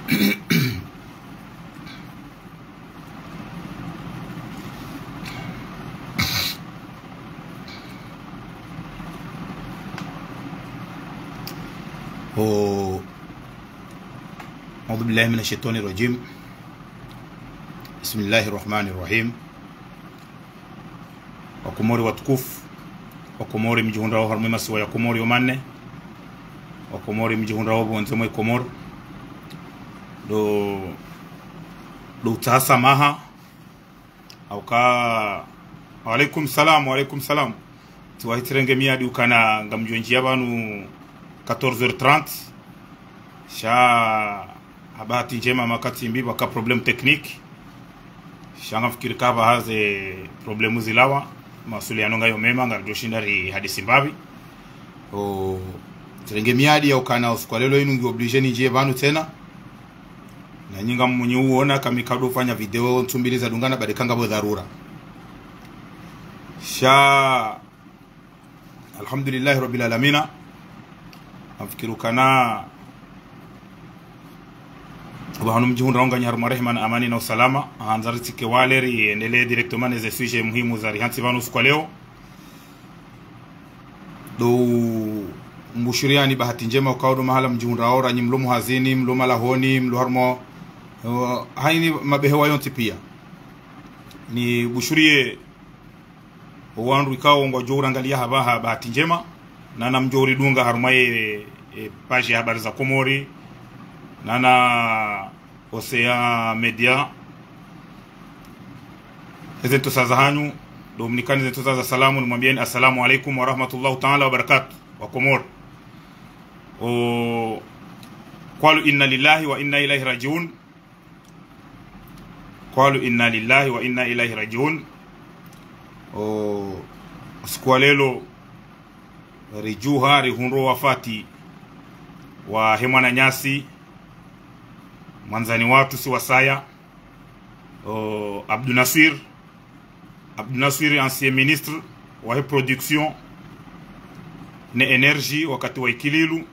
أعوذ بالله من الشيطان الرجيم. بسم الله الرحمن الرحيم. Wakomori watukufu, Wakomori mjihunda wao harumema siwa ya Komori omanne, Wakomori mjihunda wao bonzemo ya Komori do utahasa maha au ka alaikum salam tuwahitirenge miadi ukana ngamjwenji yabanu 14h30 sha habati njema makati mbiba ka problem technique shanga fikiri kaba haze problemu zilawa masuliano ngayo mema ngarjoshindari hadi Zimbabwe o terenge miadi ya ukana usiku lelo inu ngi oblige ni je banu tena na nyinga mmunyi uona kamikado fanya video ntumbili za dungana badekanga bo dharura sha alhamdulillah rabbil alamin. Afikiru kana Wahanu mjihunda wanga nyaru marehman amani na usalama hanzariti ke waleri endelee directement ze suje muhimu za rihanti vanu kwa leo do mbushiriani bahati njema ukaudo mahala mjihunda ora nyi mlumu hazini mluma lahoni mluharmo haini mabehewa yonti pia ni bushurie wandu ikao ngo jorangalia habaha bahati njema nana mjori dunga harumaye page ya habari za Komori nana Osea Media ezetu saza hanyu dominikani zetu saza salamu nimwambieni assalamu alaikum wa rahmatullahi ta'ala wa barakatuh wa Komori qalu inna lillahi wa inna ilaihi rajiun qalu inna lillahi wa inna ilaihi rajiun siku lelo rijuha rihunro wafati wa Hemwana Nyasi mwanzani watu si wasaya Abdou Nasir ancien ministre wa production ne énergie wakati wa Ikililu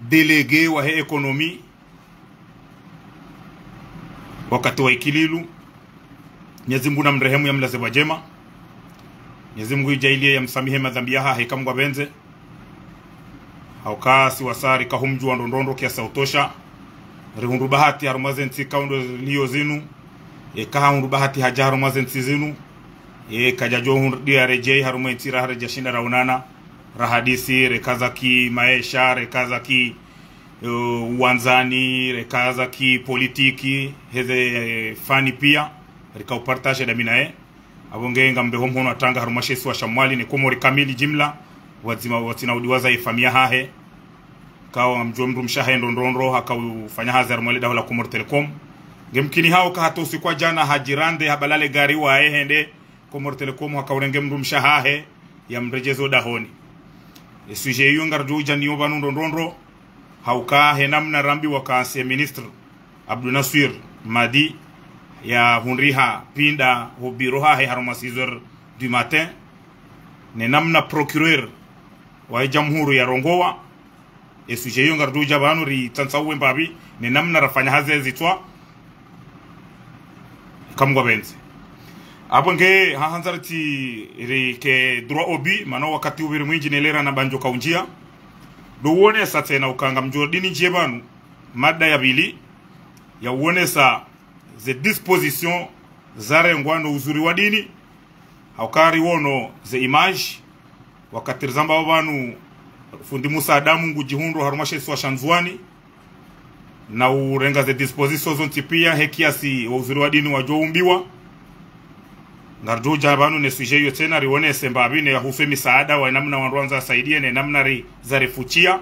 délégué wa économie wakati wa Ikililu. Mwenyezi Mungu na mrehemu ya mlaze wajema, Mwenyezi Mungu ijailie ya msamihe madhambi yaha hekamgwa benze haukasi wasari kahumju wa ndondondo kia sautosha rihundu bahati harumazenti kaundo liyo zinu kahundu bahati haja harumazenti zinu kajajo hundu dia rejei harumenti rahareja shinda raunana rahadisi rekazaki maesha rekazaki uwanzani rekazaki politiki heze fani pia rika upartashe daminae abongenga mbe homo atanga harumashesi wa shamwali ni Komori kamili jimla wazima watina udiwaza ifamia hahe kawa mjomru mshahe ndondondro haka ufanya hazi harumwali dawla Komori Telecom ngemkini hao kahato usikwa jana hajirande habalale gari wa hende Komori Telecom haka urenge mru mshahe ya mrejezo dahoni suje hiyo ngarjuja niyo banu ndondondro hauka henamna rambi wakaanse ministre Abdou Nasir Madi ya hunriha pinda hobiroha he haruma 6h du matin ne namna procureur wa jamhuri ya Rongowa suje hiyo ngarjuja banu ri tansawe mbabi ne namna rafanya haze zitwa kamgwa benzi abonge hanzariti ri ke droit obi mano wakati ubiri mwinji nelera na banjo kaunjia do wone sa tena ukanga mjordini njebanu mada ya bili ya wone sa ze disposition zare ngwano uzuri wa dini haukari wono ze image wakati rizamba wabanu fundi Musa Adamu ngujihundu harumashe swa shanzwani na urenga ze disposition zonti pia hekiasi wa uzuri wa dini wajoumbiwa ngarjuja banu ne suje yo tena rione sembabi ne hufe misaada wa namna wanruanza saidie ne namna ri za refuchia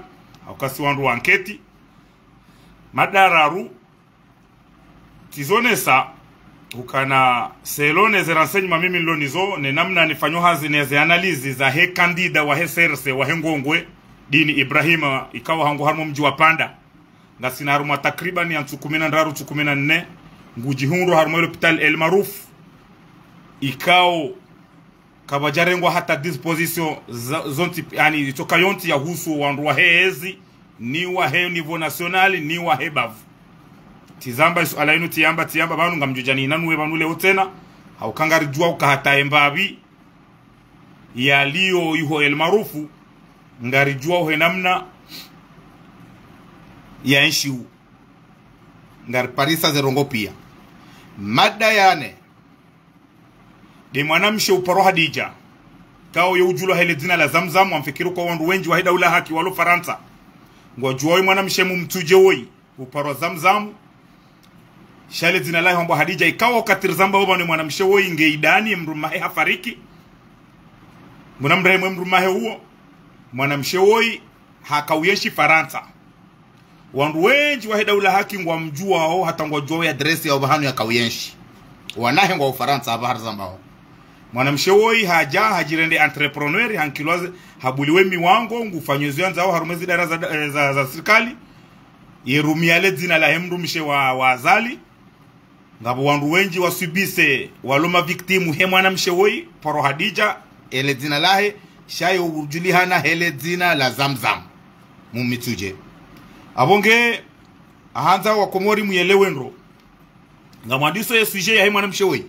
akasi wanru anketi madararu tizone sa ukana selone ze renseignement mimi lonizo ne namna nifanyo hazi ne ze analyze za he kandida wa he serse wa he ngongwe dini Ibrahima ikawa hangu harmo mji wa Panda ngasina haruma takriban ya 14 ngujihundu harmo hospital El Maruf ikao kabajarengwa hata disposition zonti yani itoka yonti ya husu wandu wa hezi ni wa he niveau national ni wa hebavu tizamba swala inu tiamba banu ngamjujani nanwe banu leo tena haukangari jua ukahata embabi yaliyo yuho el marufu ngari jua uhe namna ya enshiu ngari parisa zerongo pia mada yane de mwanamshe uparo Hadija kao yeujulwa hele dina la Zamzam wamfikiru kwa wandu wenji wahida ula haki walo Faransa ngwa mwanamshe mumtuje woi uparo Zamzam shale dina la hambo Hadija ikawa katir zamba wabane mwanamshe woi ngeidani mrumahe hafariki mwanamrehe mrumahe huo mwanamshe woi hakauyeshi Faransa wandu wenji wahida ula haki ngwa mjua hao hata ngwa jua ya dresi ya ubahanu ya kauyenshi wanahe ngwa Ufaransa haba harzamba hao mwanamshe woi haja hajirende entrepreneur hankiloze habuliwe miwango ngufanywezo yanzao harumezi dara za serikali yerumiale dina la hemrumishe wa azali ngabo wandu wenji wasubise waloma victimu he mwanamshe woi paro Hadija ele dina lahe shayo urjulihana hele dina la Zamzam mumituje abonge ahanza wa Komori muyelewenro ngamwandiso ye suje ya he mwanamshe woi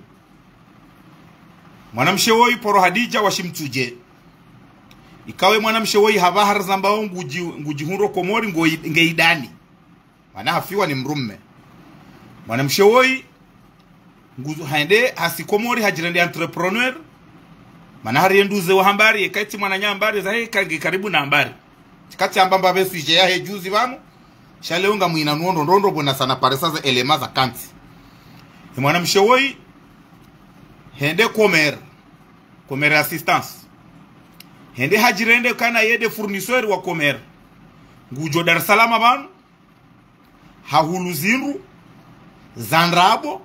mwanamshe woi poro Hadija washimtuje ikawe mwanamshe woi habahar zambao ngujihunro Komori ngeidani mana hafiwa ni mrumme mwanamshe woi haende hasi Komori hajirende entrepreneur mana harienduze wa hambari ekaiti mwananya hambari za kangi karibu na hambari kati ambamba besu ije ya hejuzi vanu shaleunga muina ndondo bona sana paresa za elema za kanti mwanamshe woi hende Comer assistance hende hajirende kana yede fournisseur wa Comer ngujo Dar es Salaam banu hahulu zinru zanrabo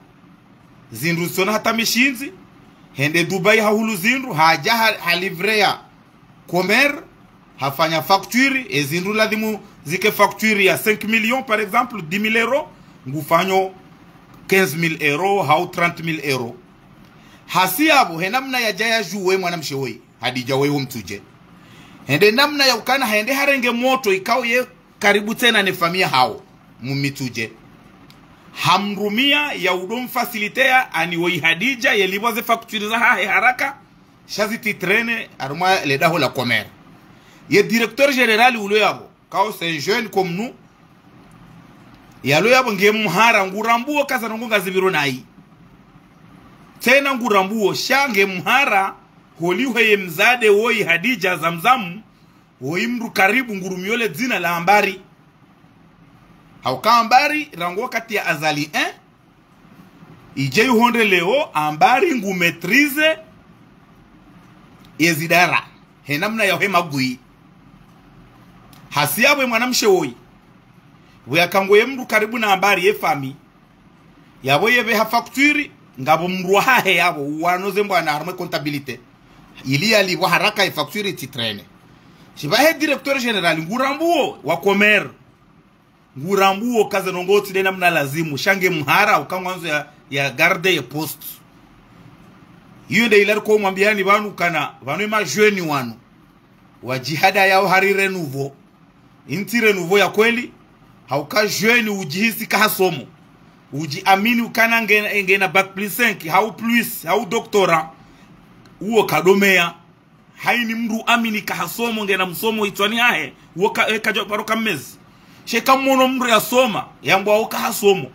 zinru sona hata mishinzi hende Dubai hahulu zinru haja halivrea Comer hafanya facture ezinru ladimu zike facture ya 5 millions par exemple 10,000 euros ngufanyo 15,000 euros hau 30,000 euros hasiabu he namna ya jaya juwe mwanamshe woi Hadija woi mtuje hende namna ya ukana hende harenge moto ikao ye karibu tena ne famia hao mumituje hamrumia ya udom facilitea ani woi Hadija yeliboze facture za haraka shaziti trene aruma le daho la Comer ye directeur général ulo yabo kao c'est jeune comme nous yalo yabo ngemhara ngurambuo kaza ngonga zibiro nai tena ngurambuo shange mhara holiwe ye mzade woi Hadija Zamzam woi mru karibu ngurumiole zina la ambari hauka ambari rango kati ya azali ije honde leo ambari ngumetrize yezidara he namna ya hema gui hasiabwe mwanamshe woi weakango ye mru karibu na ambari ye fami yabo yebe ha facture ngabo mruha he yabo wanoze mbwana harme comptabilité ili ali wa haraka e facture titrene shibahe directeur général ngurambuo wa Comer ngurambuo kaza nongoti de namna lazimu shange mhara ukangwanzo ya garde ya post hiyo ndio ile ko mwambiani banu kana banu ma jeune wanu wa jihada yao hari renouveau inti renouveau ya kweli hauka jeune ujihisi kahasomo uji amini ukana ngena bac plus 5 hau plus hau doctorat uo kadomea haini mru amini kahasomo ngena msomo itwani ahe uo kajo paroka mezi sheka mono mru ya soma yangu au kahasomo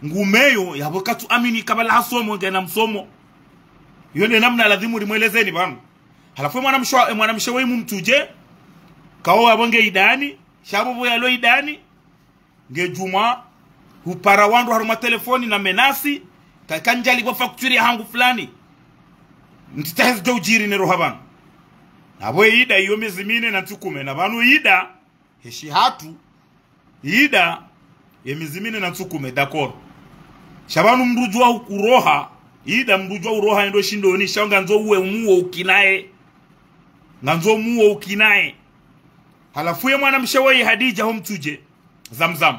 ngumeyo yabo katu amini kabala hasomo ngena msomo yone namna lazimu limwelezeni banu halafu mwanamshe wei mumtuje kao abonge idani shabo boya lo idani ngejuma hupara wandu haruma telefoni na menasi kanjali kwa facture ya hangu fulani ntitahez do jiri ne rohaban abo ida iyo mezimine na tukume na banu ida heshi hatu ida ye mezimine na tukume d'accord shabanu mrujwa ukuroha ida mrujwa uroha ndo shindo ni shanga nzo uwe muo ukinae nganzo muo ukinae halafu ye mwanamshe wei Hadija homtuje Zamzam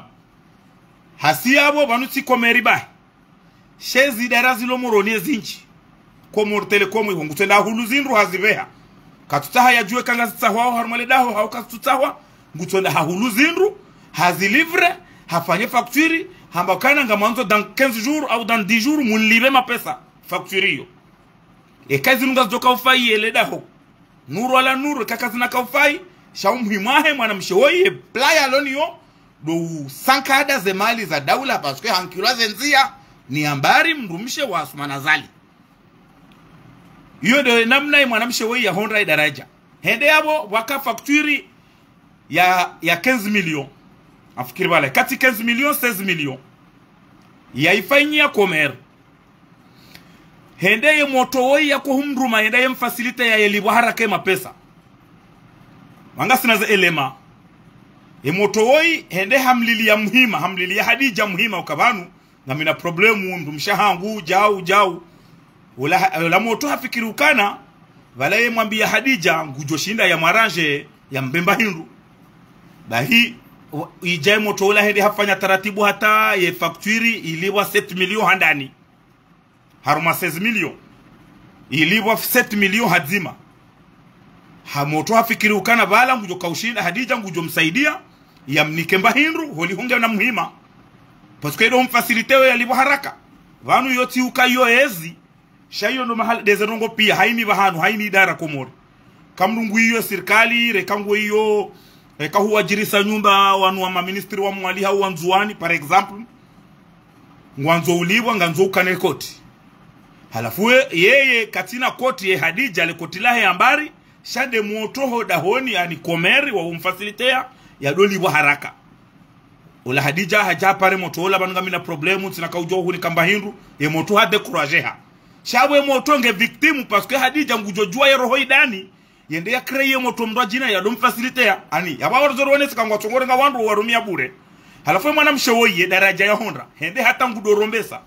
hasiabo banuti Komeri ba shezi darazi lo moroni zinchi Komor Telecom ihongu tenda hulu zinru hazibeha katutaha ya juwe kanga zitahwa harmale daho hauka tutahwa ngutonda hulu zinru hazilivre hafanye facture hamba kana ngamanzo dans 15 jours au dans 10 jours munlibe mapesa facturio e kazi nunga zoka ufai eleda ho nuru ala nuru kakazi na kaufai shaumhimahe mwana mshewoi playa lonio do sankada ze mali za daula parce que hankilwa zenzia ni ambari mrumishe wa Asmanazali iyo de namna mwana mshewoi ya honra daraja hende yabo waka facturi ya 15 millions afikiri bale kati 15 millions 16 millions ya ifanyia komer hende ye motowoi ya kuhumruma hende ye mfasilite ya yelibwa haraka mapesa manga sina za elema ye motowoi hende hamlili ya muhima hamlili ya Hadija muhima ukabanu na mina problemu ndumshahangu jau la moto hafikiri ukana wala ye mwambia Hadija ngujoshinda ya maranje ya mbemba hindu bahi ijai moto ula hende hafanya taratibu hata ye facturi iliwa 7 millions handani haruma 16 millions iliwa 7 millions hadzima ha moto hafikiri ukana bala ngujo kaushinda Hadija ngujo msaidia ya mnikemba hindu holi hunga na muhima parce que do mfacilitewe yaliwa haraka vanu yoti ukayo ezi shayo ndo mahali dezerongo pia haini bahanu haini idara komori kamrungu hiyo serikali rekango hiyo huwa jirisa nyumba wanu wa maministri wa mwali hau wanzuani par exemple ngwanzo ulibwa nganzo ukane koti halafu yeye katina koti ye Hadija le koti lahe ambari shade muotoho dahoni yani komeri wa umfacilitea ya dolibwa haraka ula Hadija haja pare moto ola banu ngamina problemu tinaka ujohu ni kamba hindu ye moto ha décourager shawe moto nge victime parce que Hadija ngujojua ye roho idani yende ya kreye moto mdwa jina ya dom facilitea ani yabawar zoro wone sikangwa tongore nga wandu warumia bure halafu mwana mshewoye daraja ya honra hende hata ngudorombesa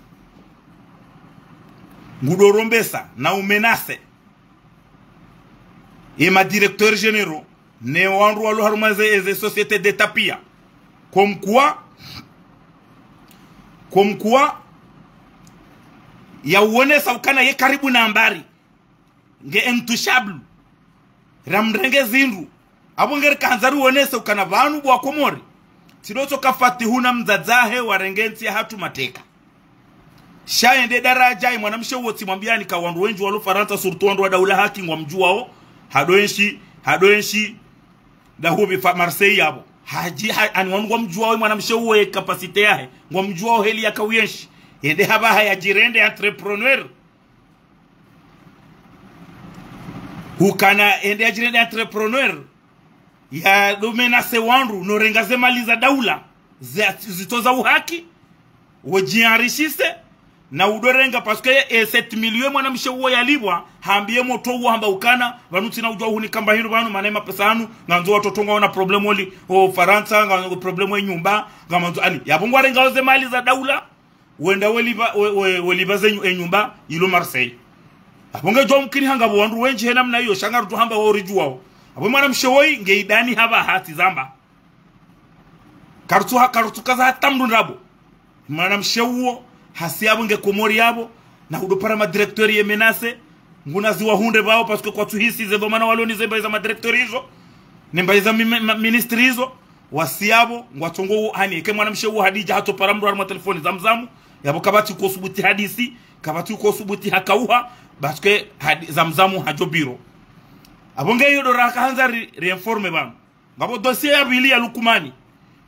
na umenase ma directeur généraux ne wandu walu harumaze eze société d'état pia comme quoi ya uone saukana ye karibu na ambari nge intouchable ramrenge zindu abongere kanzaru uone saukana vanu bwa komori tidoto kafati huna mzadzahe warengenzi hatu mateka shaende daraja mwanamshe woti mwambiani ka wandu wenju walu Faransa surtout wandu wa daula haki ngwamjuao hadoenshi da hubi fa Marseille yabo haji ani wandu ngwamjuao mwanamshe uwe kapasite yahe ngwamjuao heli ya kawiyenshi yende haba haya jirende entrepreneur hukana ende ajirende entrepreneur ya domena se wandu no rengaze maliza daula zitoza uhaki wajiarishise na udorenga parce que 7 millions mwana mshewo yalibwa haambie moto huo hamba ukana vanuti na ujwa huni kamba hinu vanu manema pesa hanu nganzo watotonga wana problemu oli o Faransa nganzo problemu nyumba ngamanzo ani yabongwa renga oze mali za daula wenda weliba zenyu nyumba ilo Marseille abonge jo mkini hanga wandu wenji hena mna hiyo shangaru tu hamba orijuao abo mwana mshewoi ngeidani haba hati zamba karutu kaza tamdu rabo mwana mshewo hasiabo nge komori yabo na hudopara ma directeur ye menase nguna ziwa hunde bao parce que kwa tuhisi zevo mana waloni zemba za ma directeur hizo nemba za ministri hizo wasiabo ngwatongo hani ke mwana mshewo Hadija hato paramru ma telefoni zamzamu yabo kabati ko subuti hadisi kabati ko subuti hakauha parce que zamzamu hajobiro abonge yodo raka hanzari reinforme bam ngabo dossier ya bili ya Lukumani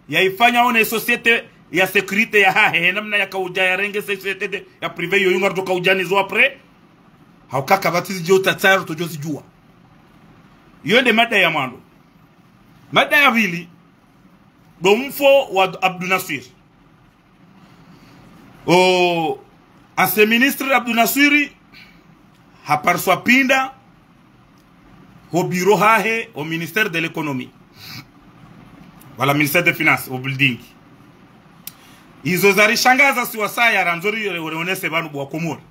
ya ifanya one societe ya sécurité ya hahe namna ya kauja ya renge societe ya privé yo yunga toka ujani zo après haukaka batizi jota tsaro to josi jua yonde mada ya mando mada ya bili domfo wa Abdou Nasir ancien ministre Abdou Nasiri haparswa pinda au bureau hahe au ministère de l'économie wala ministère des finances au building izo zari shangaza siwasaya ranzori reonese banu bwa komori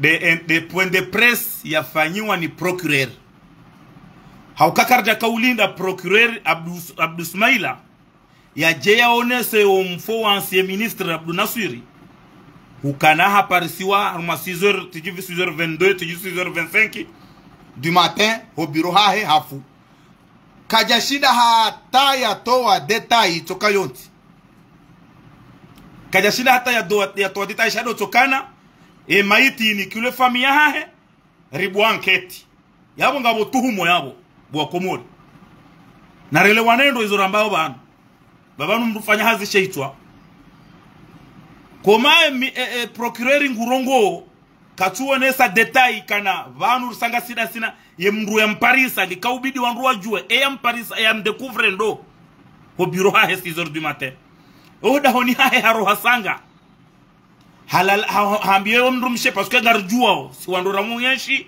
de point de presse yafanyiwa ni procureur haukakarja kaulinda procureur Abdou Smaila ya jeya onese umfo ancien ministre Abdou Nasiri hukana haparisiwa arma 6h tijivi 6h22 tijivi 6h25 du matin au bureau hahe hafu kajashida hata ya toa detail toka yonti kajashinda hata ya toadita ishado tokana maiti ni kule familia hahe ribu anketi yabo ngabo tuhumo yabo bwa Komori na rele wanendo izo rambao babanu mrufanya hazi sheitwa komae procureur ngurongo katuwe nesa detail kana vanu sanga sina ye mru ya mparisa gikaubidi wanru wajue ya mparisa ya mdekuvre ndo ho bureau hahe 6h du matin oda honi hahe haroha sanga halal hambiyo mrumshe parce que garjua si wandu ramunyeshi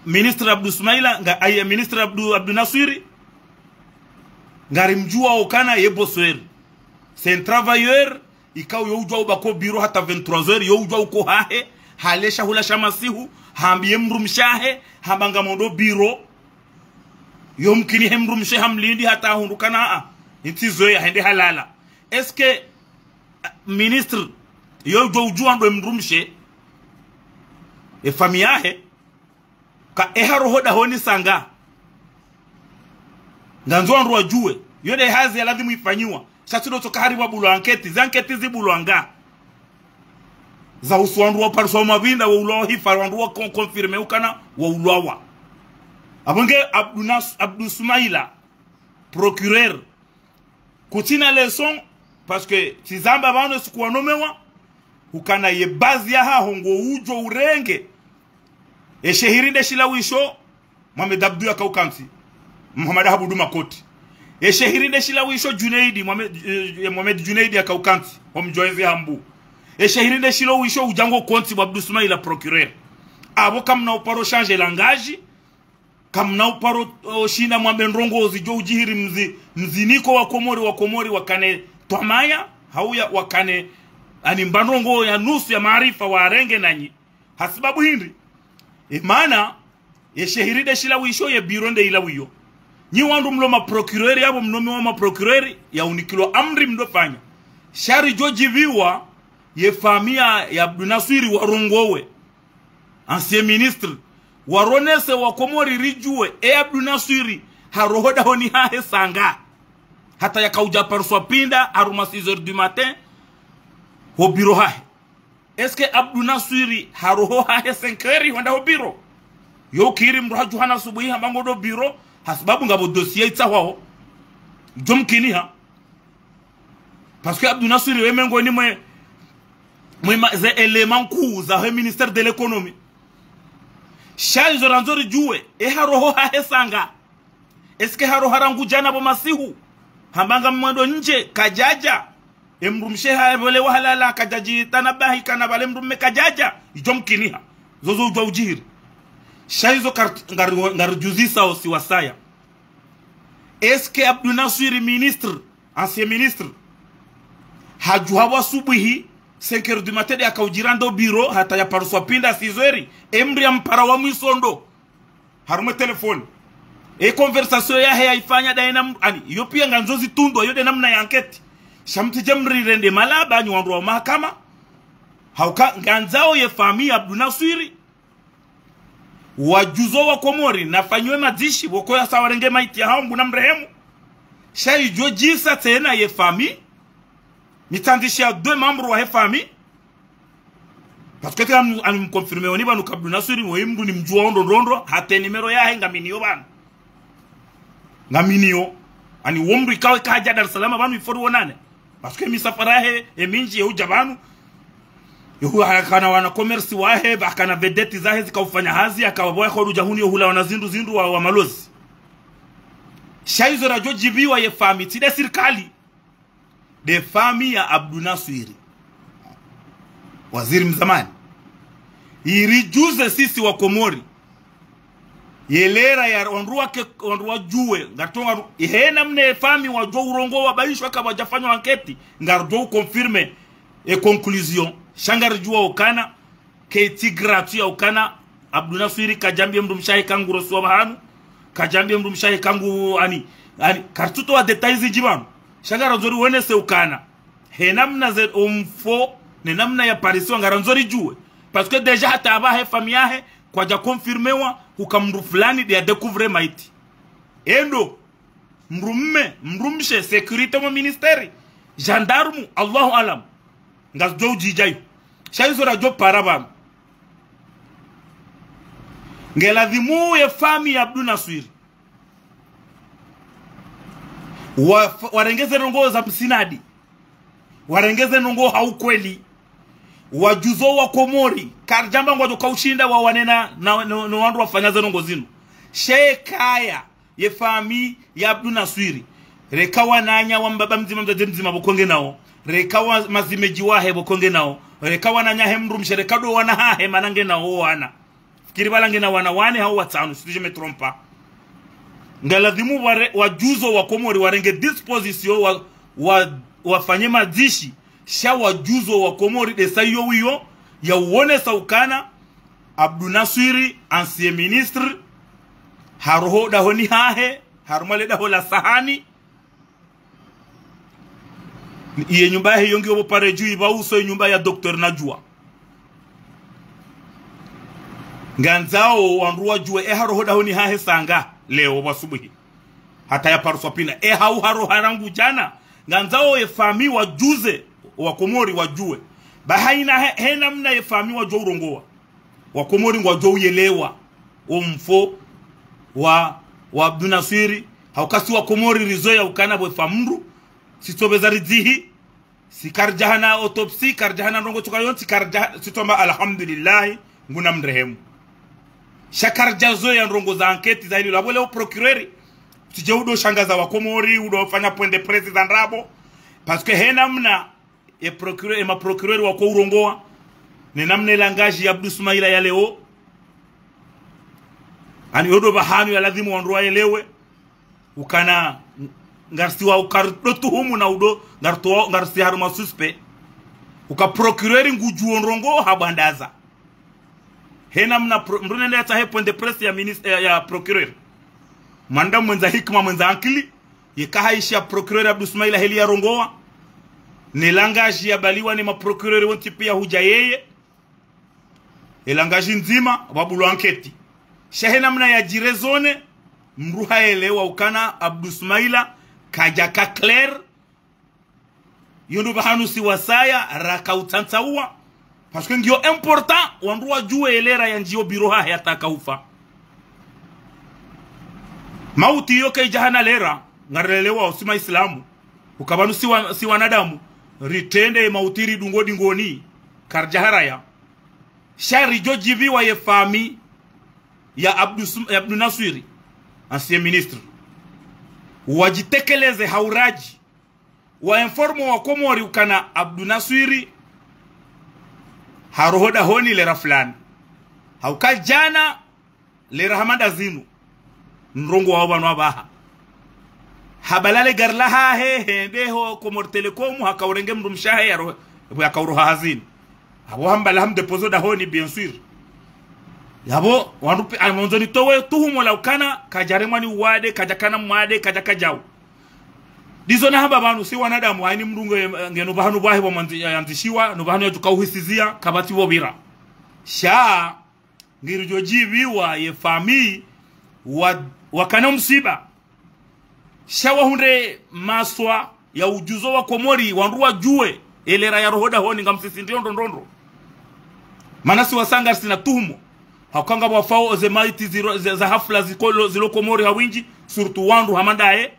ministre Abdou Soumaila nga aya ministre Abdou Naswiri ngari mjua okana yeboswer c'est un travailleur ikao youjwa ubako bureau hata 23h youjwa uko hahe halesha hula shamasihu hambiye mrumshahe habanga mondo bureau yomkini hemrumshe hamlindi hata hundukana intizo ya hende halala est-ce que ministre youjwa ujua ndo mrumshe famiahe ka eharo hoda honi sanga nganzo anru wajue yode hazi ya lazima ifanyiwa shatudo toka haribu bulo anketi zanketi zibulo anga za uswandu wa parso mabinda wa ulo hifa wandu wa confirme ukana wa ulowa abonge Abdou Soumaila procureur kutina leçon parce que tizamba bano sikuwa nomewa ukana ye bazi ya hongo ujo urenge shehirinde shilawisho Mohamed Abdou ya kaukansi Muhammad Habudu Makoti shehirinde shilawisho Junaidi Mohamed Junaidi ya kaukansi omjoezi hambu shehirinde shilawisho ujango konti wa Abdou Soumaila procureur abo kamna uparo change langage kamna uparo shina mwambe ndrongo zijo ujihiri mziniko wa Komori wakane twamaya hauya wakane ani mbandrongo ya nusu ya maarifa wa renge nanyi hasibabu hindi imana shehirinde shilawisho ye bironde ilawiyo nyi wandu mloma procureur yabo mnomi wa procureur ya unikilo amri mdofanya shari jojiviwa ye famia ya Abdou Naswiri warongowe ancien ministre waronese wa Komori rijue Abdou Naswiri harohoda honi hahe sanga hata ya kauja parso pinda aruma 6h du matin ho bureau hahe est-ce que Abdou Naswiri haroho hahe 5h wanda ho bureau yo kiri mruha juhana subuhi hamango do bureau hasbabu ngabo dossier itsaho jomkini ha parce que Abdou Naswiri wemengo ni mwe ze élément ku za he ministère de l'économie shaizo ranzori juwe haroho hahe sanga est-ce que haro harangu jana bo masihu hambanga mwendo nje kajaja mrumshe hae wale wahalala kajaji tanabahi kana bale mrumme kajaja jomkiniha zozo ujwa ujihiri shaizo ngarjuzisa osiwasaya est-ce que Abdou Naswiri ministre ancien ministre hajuhawa subuhi 5h du matin ya kaujirando bureau hata ya paruswa pinda 6h emri ya mpara wa mwisondo harume telefoni conversation ya hea ifanya daina ani iyo pia nganzozi tundo yode namna ya anketi shamti jemri rende malaba ni wandu wa mahakama hauka nganzao ye famia Abdou Naswiri wajuzo wa Komori nafanywe mazishi woko ya sawarenge maiti ya hao mbuna mrehemu shai jojisa tena ye famia mitandisha 2 membres wa he famille parce que on me confirmer oni banu Abdou Naswiri wo imdu ni mjua ondo hata numero ya ngaminio bana ngaminio ani womri kawe kaja Dar es Salaam banu iforo wonane parce que misafara he minji ya ujabanu yuhu kana wana commerce wa he bakana vedeti za he zikaufanya hazi akawaboya kwa rujahuni hula wana zindu wa malozi shaizo rajo jibiwa ye famille tide serikali de famille ya Abdou Naswiri waziri mzamani irijuze sisi wa Komori yelera ya onruwa juwe ngatonga ihena mne famille wa jo urongo wa baishwa kama jafanywa anketi ngardo confirme conclusion shangar juwa okana keti gratuit okana Abdou Naswiri kajambie mrumshahi kangu roswa bahanu kajambie mrumshahi kangu ani kartuto wa details jibanu shangara nzori wene se ukana he namna ze omfo ne namna ya parisio ngara nzori juwe parce que déjà hata abahe famia he kwa ja confirmewa ukamru fulani de découvrir maiti endo mrumshe sécurité mo ministère gendarme Allahu alam ngazjo jijayo shaizo rajo paraba ngeladhimu ye fami ya Abdou Naswiri warengeze nongo za msinadi, warengeze nongo haukweli, wajuzo wa Komori karjamba ngwajo kaushinda wa wanena na wandu wafanyaze nongo zinu shekaya ye fami ya Abdou Naswiri rekawa nanya wa mbaba mzima mzima bokonge nao, rekawa mazimeji wahe bokonge nao, rekawa nanya hemru msherekado wana hahe manange nao wana fikiri balange na wana wane hao watano sije metrompa ngaladhimu wajuzo wa Komori warenge disposition wafanye mazishi sha wajuzo wa Komori desayo wiyo ya uone saukana Abdou Naswiri ancien ministre haroho dahoni hahe harumale dahola sahani iye nyumba ya yongi obo pare juu iba uso nyumba ya Dr. Najwa nganzao wanruwa juwe haroho dahoni hahe sanga leo wasubuhi hata ya paruswa pina hau haro harangu jana nganzao efami wajuze wa Komori wajue bahaina hena mna efami wajua urongoa wa Komori wajua uyelewa umfo wa Abdou Naswiri haukasi wa Komori rizoya ukana bwe famru sitobeza rizihi sikarjahana autopsi karjahana rongo tukayon sitoma alhamdulillah nguna mrehemu shakarjazo ya ndongo za anketi za hili labole procureur tije udo shangaza wa Komori udo fanya point de presse za nrabo parce que hena mna e procureur e ma procureur wa ko urongoa ne namne langage ya Abdou Ismaila ya leo ani odo bahanu ya lazima wanroa elewe ukana ngarsi wa ukardo tuhumu na udo ngarsi haruma suspect uka procureur nguju onrongo habandaza hena mna mrunende ata he point de presse ya ministre ya procureur manda mwenza hikma mwenza ankili yekahaisha procureur Abdou Ismaila heli ya rongoa ni langage ya baliwa ni ma procureur wonti pia huja yeye langage nzima babulu anketi shahena mna ya jirezone mruha elewa ukana Abdou Ismaila kajaka clair yondo bahanu si wasaya rakautantaua parce que ngio important wanduwa juwe elera ya njio biroha yataka ufa mauti yoke jahana lera ngarelewa usima islamu ukabanu si wanadamu ritende mautiri dungodi ngoni karjahara ya shari jojiviwa ye fami ya Abdou Naswiri ancien ministre wajitekeleze hauraji wa informo wa Komori ukana Abdou Naswiri harohoda honi lera fulani hauka jana lera hamada zinu nrongo wa banu abaha habalale garlaha hendeho Komor Telecom hakaurenge mrumshahe yaro yakauruha hazini abo hambala ham deposo da honi bien sûr yabo wanupi amonzoni towe tuhumo la ukana kajaremani uwade kajakana mwade kajakajau dizo na haba banu si wanadamu haini mrungo ngeno bahanu bahe wa manzishiwa no bahanu tukauhisizia kabati bobira sha ngirijojiviwa ye fami wakana msiba sha wahunde maswa ya ujuzo wa Komori wanruwa juwe elera ya rohoda honi ngamsisi ndio ndondondo manasi wasanga sina tuhumo hakanga wafao ze maiti za hafla zilo Komori hawinji surtu wandu hamandae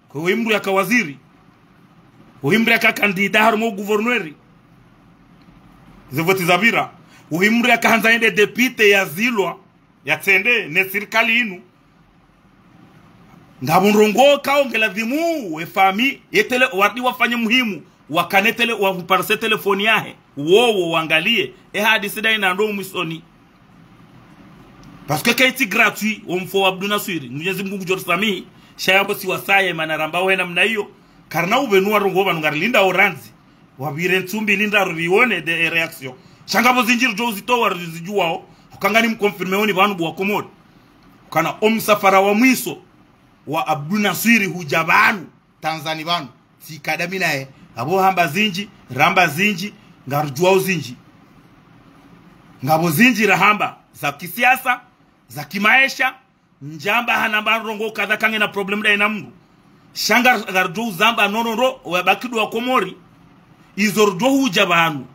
kwa imru ya kawaziri uhimru ya kandida harumo guverneri zevoti zabira uhimru ya kahanzaende depite ya zilwa ya tende ne serikali inu ngabunrongo kaongela dhimu efami yetele wadi wafanye muhimu wakanetele waparse telefoni yahe wowo wangalie hadi sida ina ndo misoni parce que kaiti gratuit omfo Abdou Naswiri Mwenyezi Mungu jorsamii shayabo si wasaye manaramba wena mna hiyo karna ubenua rongoba ngarlinda oranzi wabire ntumbi linda rione de reaction shangabo zinjiro jo zitowa rizijuwao ukangani mkonfirme oni banu wa Komori kana omsafara wa mwiso wa Abdou Naswiri hujabanu Tanzania banu si kadami nae abo hamba zinji ramba zinji ngarjuwao zinji ngabo zinji rahamba za kisiasa za kimaisha njamba hanamba rongo kadha kange na problem da ina mndu shanga garjo zamba nonoro wa bakidu wa Komori izordo huja banu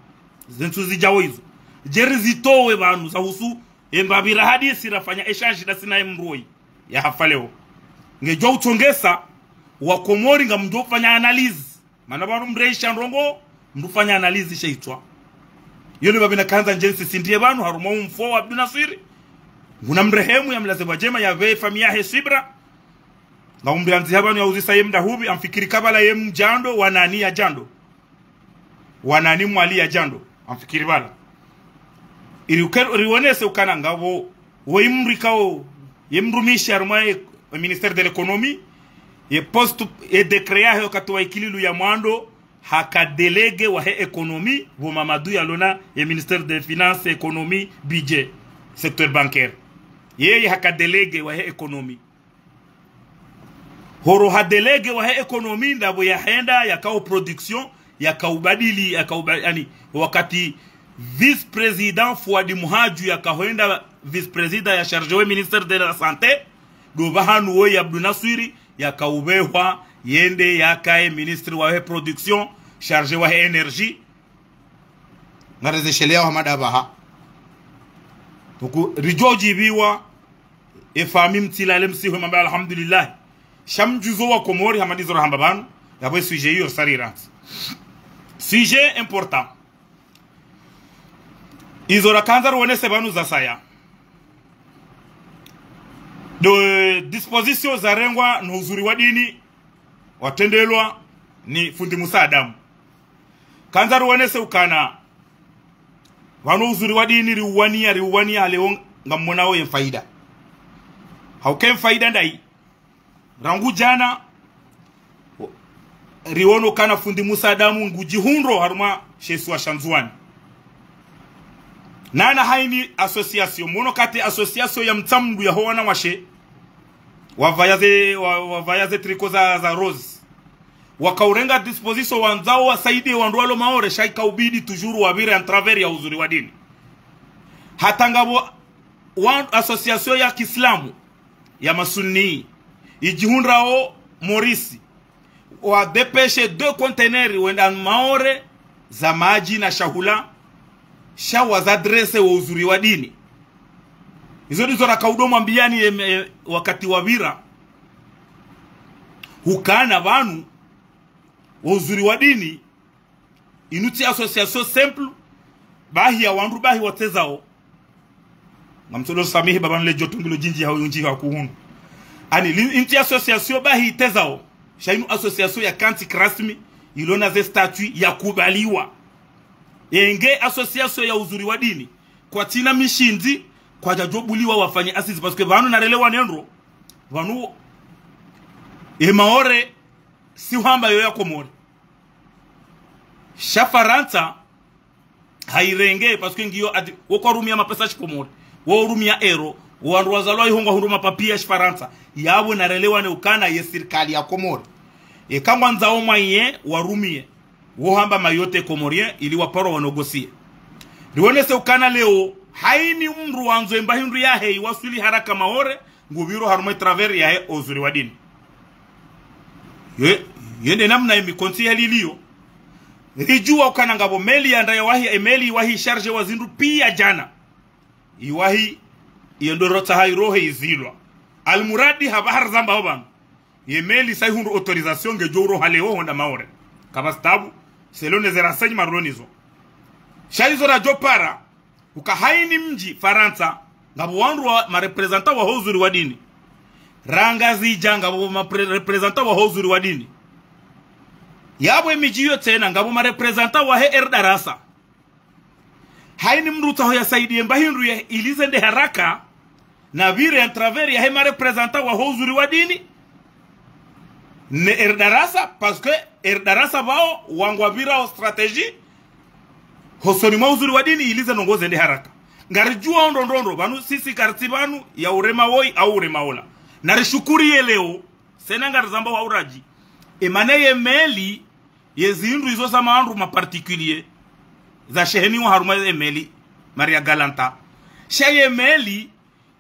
zentu zijawo izo jeri zitowe banu za husu embabira hadisi rafanya exchange da sina mroi ya hafaleo ngejo utongesa wa Komori ngamdo fanya analyze mana banu mreisha ndongo mdufanya analyze shaitwa yoni babina kanza njensi sindie banu haruma mfo Abdul Nasir nguna mrehemu ya mlaze bajema ya ve famia hesibra na umbianzi habanu ya uzisa yemda hubi amfikiri kabala yem jando wanani ya jando wanani mwali ya jando amfikiri bala riwonese ukana ngabo woimrikao yemrumisha armaye ministère de l'économie ye poste et de créer wakati wa ikililu ya mwando haka delege wa he économie bo Mamadou Yalona ye ministère des finances économie budget secteur bancaire ye haka delege wa he économie horo ha delege wa he économie ndabo ya henda ya kao production ya kaubadili ya kaubani wakati vice président Fouadi Muhaju ya kahoenda vice président ya chargé ministère de la santé do bahanu wo ya Abdul Nasiri ya kaubehwa yende ya kae ministre wa he production chargé wa he énergie ngareze shelea wa madabaha tuku rijoji biwa e fami mtilale msiho mamba alhamdulillah shamjuzo wa Komori hamadizo rahambabanu ya boy sujet yo sarirat sujet important izora kanzar wonese banu za saya do disposition za rengwa na uzuri wa dini watendelwa ni fundi Musa Adamu kanzar wonese ukana wano uzuri wa dini riuwania leo ngamonao ye faida haukem faida ndai rangu jana riono kana fundi Musa Adamu ngujihunro haruma shesu wa Shanzuani nana haini association mono kati association ya mtamdu ya hoana washe wavayaze triko za rose wakaurenga disposition wanzao wasaidie wandualo maore shaika ubidi tujuru wabire en travers ya uzuri wa dini hatangabo association ya Kiislamu ya masunni ijihunrao Morisi wa depeshe 2 containers wenda maore za maji na shahula shawa za adrese wa uzuri wa dini hizo ndizo na kaudomo ambiani wakati wa vira hukana banu wa uzuri wa dini inuti association simple bahi ya wandu bahi watezao ngamtolo samihi babanu le jotungilo jinji hao yunji ha kuhunu ani inti association bahi tezao shainu association ya kanti krasmi ilona ze statut ya kubaliwa enge association ya uzuri wa dini kwa tina mishinzi kwa jajobuliwa wafanye assist parce que banu narelewa nendro banu maore si hamba yo ya Komori shafaranta hairenge parce que ngiyo woko rumia mapesa Komori wo rumia euro wandu wazalwa ihonga huruma papia shafaranta yabo narelewa ne ukana ye serikali ya Komori kama nzao mwaye warumie wo hamba mayote Komorien ili waparo wanogosie riwonese ukana leo haini umru wanzo embahindu ya hei wasuli haraka maore ngubiro haruma travers ya he uzuri wa dini yende namna imikonsi halilio rijua ukana ngabo meli ya ndaya wahi emeli wahi charge wazindu pia jana iwahi yendorota hairohe izilwa almuradi habahar zamba hoban yemeli saihundu autorisation ngejoro haleo honda maore kama stabu selon les renseignements marlonizo shalizo rajo para ukahaini mji Faransa ngabo wandu wa marepresentant wa huzuri wa dini rangazi janga ngabo marepresentant wa huzuri wa dini yabo miji yote na ngabo marepresentant wa he Darasa haini mruta hoya saidie mbahindu ya ilizende haraka na vire en travers ya he marepresentant wa huzuri wa dini ne Darasa parce que Darasa bao wangwabira o strategie hosoni mauzuri wa dini ilize nongoze ndi haraka ngarijua ondondondo banu sisi kartibanu ya urema woi au urema ola narishukuri leo sena ngarizamba wa uraji emaneye meli yezindu izo sama andu ma particulier za sheheni wa haruma meli Maria Galanta sheye meli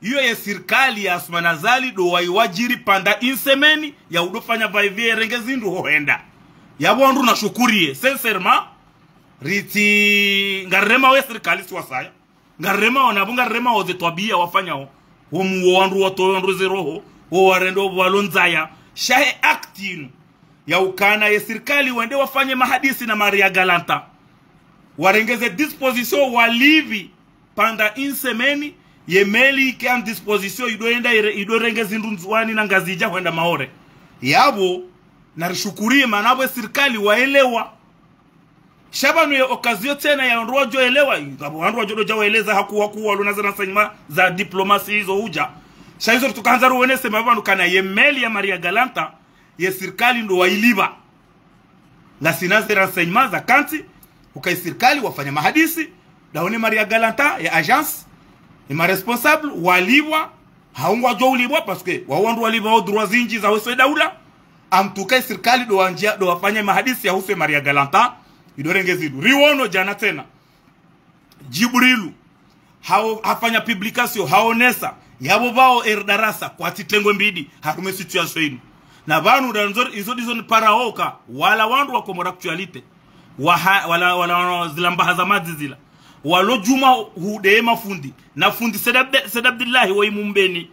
iyo ya sirkali ya Asmanazali do waiwajiri panda insemeni ya udofanya vaivie rengezindu hoenda yabo andu na shukurie sincerement riti ngarema we serikali siwasaya ngarema wanabunga rema oze twabia wafanyao wandu watondo zeroho warendo walonzaya shahe actinu ya ukana ya serikali wende wafanye mahadisi na Maria Galanta warengeze disposition walivi panda insemeni ye meli ikiam disposition idorengeze ndunzuani na ngazija wenda maore yabo narishukurie manabwe serikali waelewa shabanu ya okazio tena ya nrojo elewa ngabo nrojo doja waeleza haku walunazana sanyma za diplomasi hizo huja shaizo tukaanza ruone sema banu kana ye meli ya Maria Galanta ye serikali ndo wailiba na sinaze renseignement za kanti ukai serikali wafanya mahadisi daone Maria Galanta ya agence ni ma responsable walibwa haungwa jo ulibwa parce que wawandu walibwa au droit zinji za weso daula amtukai serikali do wanjia do wafanya mahadisi ya hufe Maria Galanta idorengezidu riwono jana tena Jibrilu hafanya publication haonesa yabo bao erdarasa kwa titengwe mbidi harume situation inu na banu danzor izo paraoka wala wandu wako mora actualite wala zilamba hazamadi zila walo juma hude mafundi na fundi sedabdillahi wa imumbeni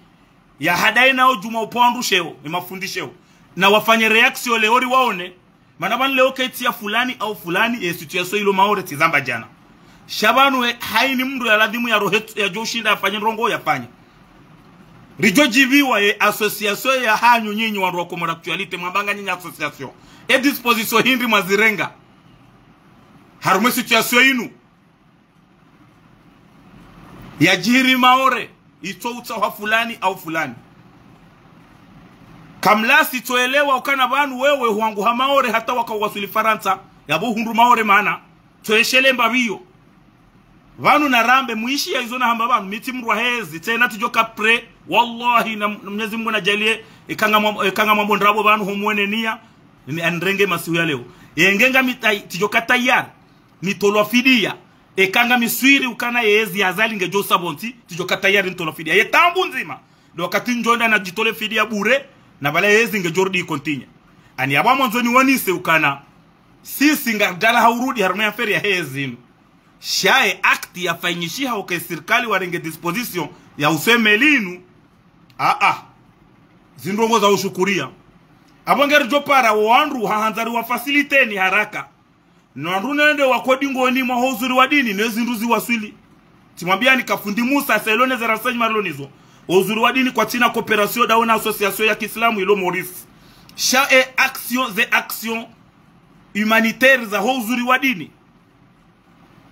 ya hadaina o juma upondu sheo ni mafundi sheo na wafanye reaction leori waone manabani leo keti ya fulani au fulani ya situation ilo maore tizamba jana shabanu haini mndu ya ladhimu ya rohetu ya joshinda afanye rongo yafanye rijo jiviwa ye association ya hanyu nyinyi wandu wako mora actualite mwambanga nyinyi association e disposition hindi mazirenga harume situation inu ya jiri maore ito utawa fulani au fulani kamlasi toelewa ukana banu wewe huangu hamaore hata wakawasuli Faransa yabo hundu maore maana toeshele mbabiyo banu na rambe muishi ya izona hamba banu miti mrwa hezi tena tijoka pre wallahi na Mwenyezi Mungu najalie ikanga mambo ndrabo banu humwene nia ni andrenge masihu ya leo yengenga mitai tijoka tayari nitolwa fidia ekanga miswiri ukana yezi azali ngejo sabonti tijoka tayari nitolwa fidia yetambu nzima ndo wakati njonda na jitole fidia bure na bala yezi ngejordi kontinya ani abamo nzoni wanise ukana sisi ngadala haurudi harumia feri ya hezi shae akti ya fanyishiha uke serikali warenge disposition ya usemelinu zindongo za ushukuria abongeri jopara wandu hahanzari wa faciliteni haraka nwandu nende wakodi ngoni mwa huzuri wa dini nezinduzi waswili timwambia ni kafundi Musa selone za rasanyi marlonizo uzuri wa dini kwa tina cooperation daona association ya Kiislamu ilo Maurice shae action humanitaire za huzuri wa dini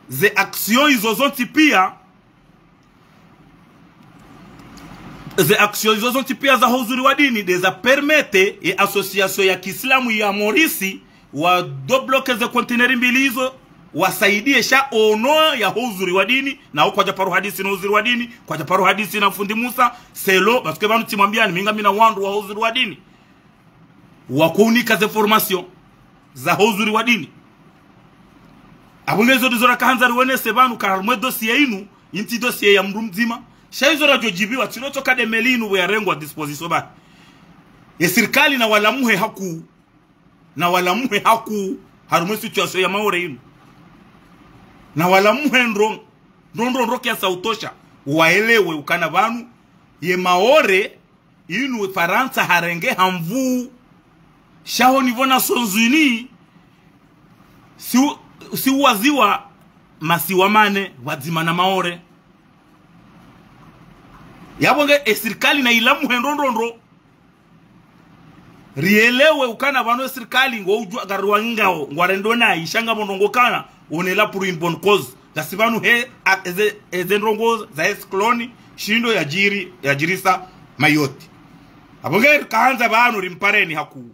ze action hizo zote pia za huzuri wa dini deza permete e association ya Kiislamu ya Maurice wa dobloke ze kontineri mbili hizo wasaidie sha ono ya huzuri wa dini na huko kwa japaru hadisi na huzuri wa dini kwa japaru hadisi na fundi Musa selo basuke banu timwambia ni minga mina wandu wa huzuri wa dini wakuunika ze formation za huzuri wa dini abungezo dizora kahanzari wene sebanu karumwe dossier inu inti dossier ya mndu mzima shaizo rajo jibiwa tinoto kade melinu we arengwa disposition ba ya serikali na walamuhe haku harumwe situation ya maore inu na walamuhe ndro kia sautosha waelewe ukana banu ye maore inu Faransa harenge hamvu shaho nivona sonzuni si waziwa masiwa mane wazima na maore yabonge serikali na ilamu hendondondro rielewe ukana bano serikali ngo ujwa garwa ngao ngwarendona ishanga mondongo kana onela pour une bonne cause dasibanu he ezendrongo za eskloni shindo ya jirisa mayoti abonge kaanza banu rimpareni haku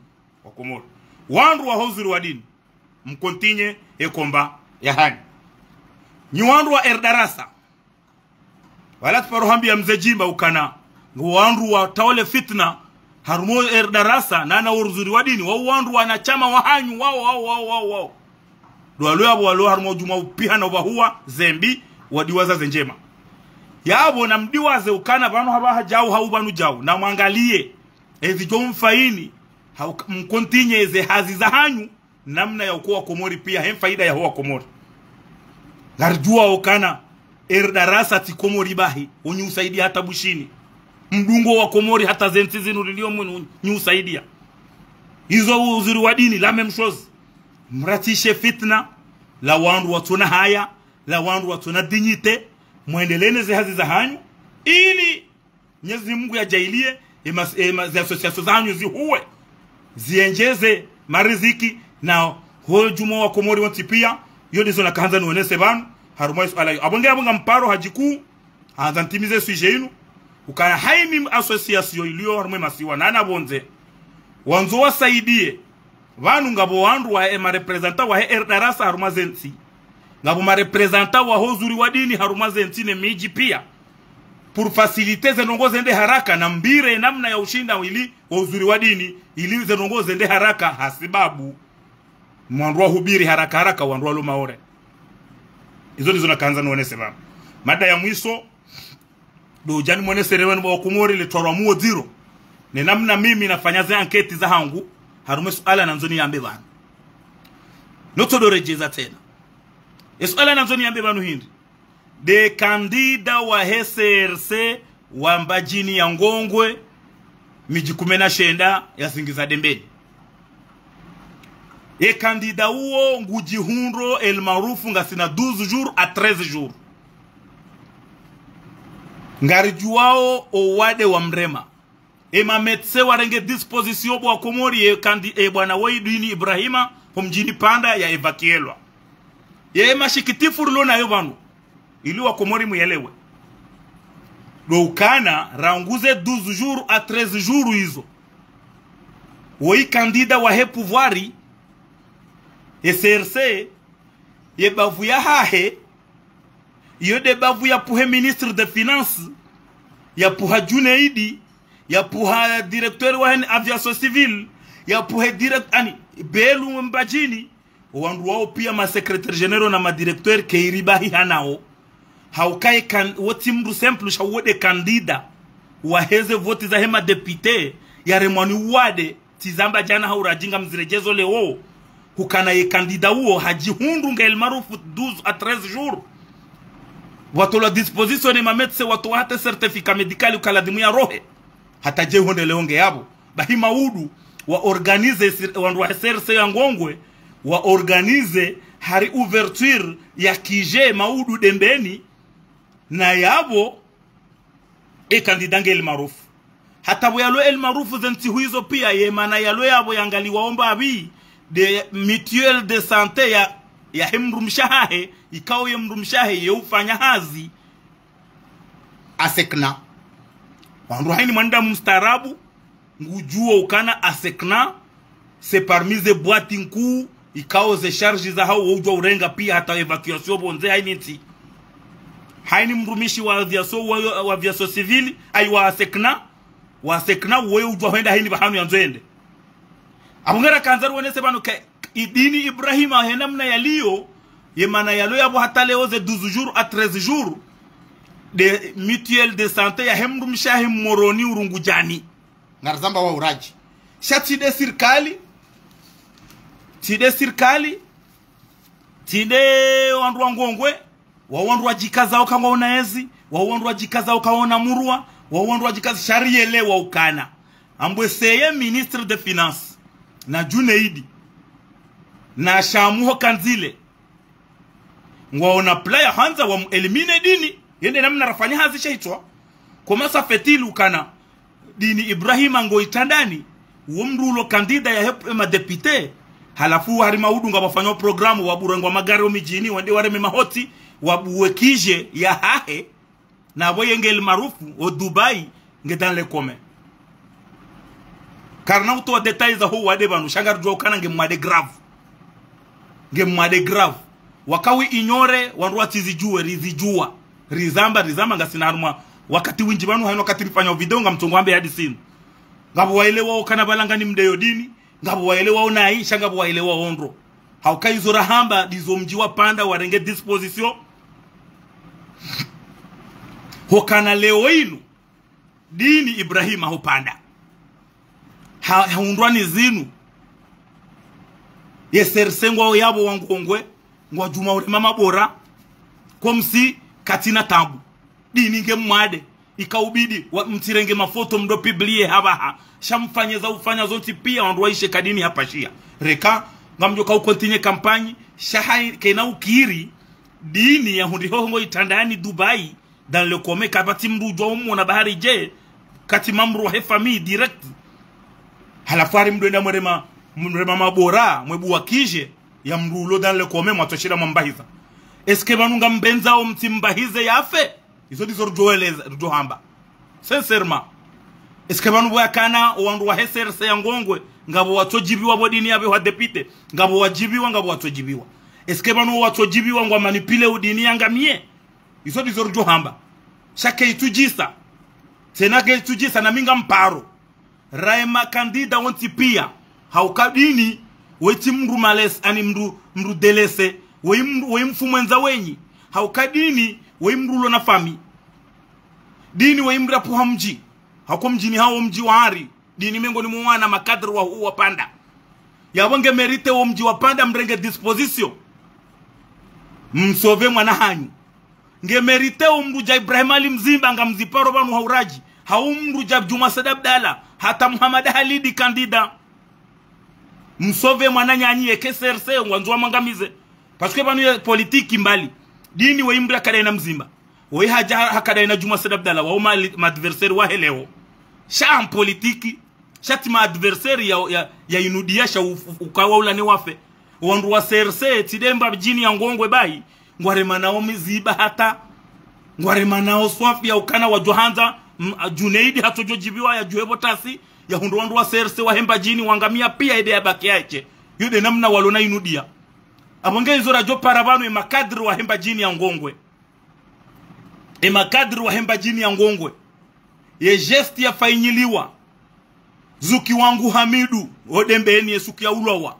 wakomoro wandu wa huzuri wa dini mkontinye ekomba ya hani ni wandu wa erdarasa wala tuparohambi ya mzejimba ukana wandu wa taole fitna harumo erdarasa nana uruzuri wa dini wandu wanachama wa hanyu wao duwalu walo harumo juma upiha na ubahuwa zembi wadiwaza zenjema yabo na mdiwaze ukana banu habaha jau hau banu jau na mwangalie ezi jo mfaini mkontinye eze hazi za hanyu namna ya ukua Komori pia hem faida ya huwa Komori Ngarjua okana darasa ti Komori bahi unyi usaidia hata bushini. Mdungo wa Komori hata zenti zinu lilio mwini usaidia. Hizo uzuri wa dini la memshozi. Mratishe fitna la wandu watuna haya, la wandu watuna dignite, muendelene hazi za hanyu ili Mwenyezi Mungu yajailie zi asosiasyo za hanyu zihuwe zienjeze mariziki na huo jumo wa Komori wantipia yodi zona kahanza nuwenese banu harumai suala abonga mparo hajiku hanzantimize suije inu ukaya haimi asosiasyo ilio harumai masiwa nana bonze wanzo wasaidie vanu ngabo wandu wa marepresenta wa darasa harumazenti ngabo marepresenta wa hozuri wa dini harumazenti ne miji pia pour faciliter zenongoze ende haraka na mbire namna ya ushinda ili wa uzuri wa dini ili zenongoze ende haraka hasibabu mwandu wa hubiri haraka wandu wa lumaore izo ndizo nakanza nuonese baba mada ya mwiso do jani mwonese rewenu wa Komori litwarwa muo zero ni namna mimi nafanya za anketi za hangu harume suala na nzoni yambe banu noto do rejeza tena suala na nzoni yambe banu hindi de kandida wa SRC wa mbajini ya Ngongwe miji 19 ya Singiza Dembeni kandida uo ngujihunro el marufu ngasina 12 jours à 13 jours ngarijuao owade wa mrema mametse warenge disposition wa Komori bwana Waidini Ibrahima pomjini panda ya evakielwa mashikitifu rulo na yobanu ili wa Komori muyelewe ukana ranguze 12 jours à 13 jours hizo kandida wa pouvoiri SRC bavu ya hahe de bavu ya puhe ministre de finance ya puha Junaidi ya puha directeur wa aviation civile ya puhe direct ani belu mbajini wandu wao pia ma secrétaire généraux na ma directeur keiribahi hanao haukai kan woti mdu simple shawode kandida wa heze voti za hema député ya remwani wade tizamba jana haurajinga mzirejezo leo hukana kandida huo hajihundu ngel marufu 12 à 13 jours watu la disposition ni mametse watu hata certificat medical ukaladimu ya rohe hata je honde leonge yabo bahi maudu wa organize wandu wa SRC ya Ngongwe wa organize hari ouverture ya kije maudu dembeni na yabo kandida ngel marufu hata boyalo el marufu zenti huizo pia yemana yalo yabo yangali waomba abi de mutuelle de santé ya hemrumshahe ikao yemrumshahe yeufanya hazi asekna wandu haini mwanda mstarabu ngujua ukana asekna c'est parmi les boîtes nku ikao ze charge za hao ujua urenga pia hata evacuation bonze haini mrumishi wa aviation civil ay wa asekna wewe ujua henda haini bahanu yanzende abungera kanzaru wonese banu idini Ibrahima henamna yaliyo yemana yalo yabo hata leo ze 12 jours à 13 jours de mutuelle de santé ya hemrum shahim moroni urungujani ngarzamba wa uraji shati de sirkali tide wandu wa Ngongwe wa wandu wajikaza ukaona ezi wa wandu wajikaza ukaona murwa wa wandu wajikaza shariele wa ukana ambweseye ministre de finance na Junaidi na Shamuho Kanzile ngwaona player hanza wa elimine dini yende namna rafanya hazi shaitwa kwa masa fetilu kana dini Ibrahima ngoitandani uomrulo kandida ya ma député halafu hari maudu ngabafanya programu waburengwa magari omijini wende wareme mahoti wabuwekije ya hahe na boyengel marufu o Dubai ngedan le kome karna uto details za ho wade banu shangar jo kana ngemade grave wakawi inyore wandu atizijue rizijua rizamba ngasina haruma wakati winji banu haino wakati nifanya video ngamtongwambe hadi sinu ngabo waelewa kana balanga ni mdeyo dini ngabo waelewa unaisha ngabo waelewa ondro haukai zora hamba dizo mjiwa panda warenge disposition hokana leo inu dini Ibrahima hupanda haundwani zinu yesersengwa yabo wangongwe ngwa juma ure mama bora komsi katina tabu dini nge mwade ikaubidi mtirenge mafoto mdo piblie habaha shamfanye za ufanya zonti pia wanduwaishe kadini hapa shia reka ngamjoka ukontinye kampanyi shahai kena ukiri dini ya hundi hongo itandani Dubai dans le commerce kabati mrujo umu na bahari je kati mamru wa famille direct halafari mdoenda mrema mabora mwebu wakije ya mrulo dans le commerce mwatoshira mambahiza eske banunga mbenza o mtimbahize yafe izo dizo rjo hamba sincèrement eske banu bwakana wandu wa SRC ya ngongwe ngabo watojibiwa bodini yabe wa depute ngabo wajibiwa ngabo watojibiwa eske banu watojibiwa ngwa manipile udini yangamie izo dizo rjo hamba shake itujisa tenage itujisa na minga mparo raima kandida wonti pia haukadini weti mru males ani mru delese we mfumwenza wenyi haukadini we mrulo na fami dini we mra puha mji hako mjini hao mji wa hari dini mengo ni mwana makadri wa huwa panda ya wange merite wa mji wa panda mrenge disposition msove mwana hanyu nge merite wa mruja Ibrahim Ali Mzimba nga mziparo banu hauraji hau mruja Juma Said Abdalla hata Muhammad Halidi kandida msove mwana nyanyi SRC wanzwa mangamize parce que banu politiki mbali dini we imbra kadaina Mzimba we haja hakadaina Juma Said Abdalla wa uma adversaire wa heleo sha politiki shati ma adversaire ya inudia sha ukawa ulane wafe wandu wa SRC tidemba jini ya ngongwe bai ngware manao Mziba hata ngware manao Swafi ya ukana wa Johanza Junaidi hatojojibiwa ya juhebo tasi ya hundu wandu wa SRC wa hemba jini wangamia pia ede ya baki yake yude namna walona inudia abonge izora jo parabanu makadri wa hemba jini ya ngongwe makadri wa hemba jini ya ngongwe ye gesti ya fainyiliwa zuki wangu Hamidu odembeni yesuki ya ulowa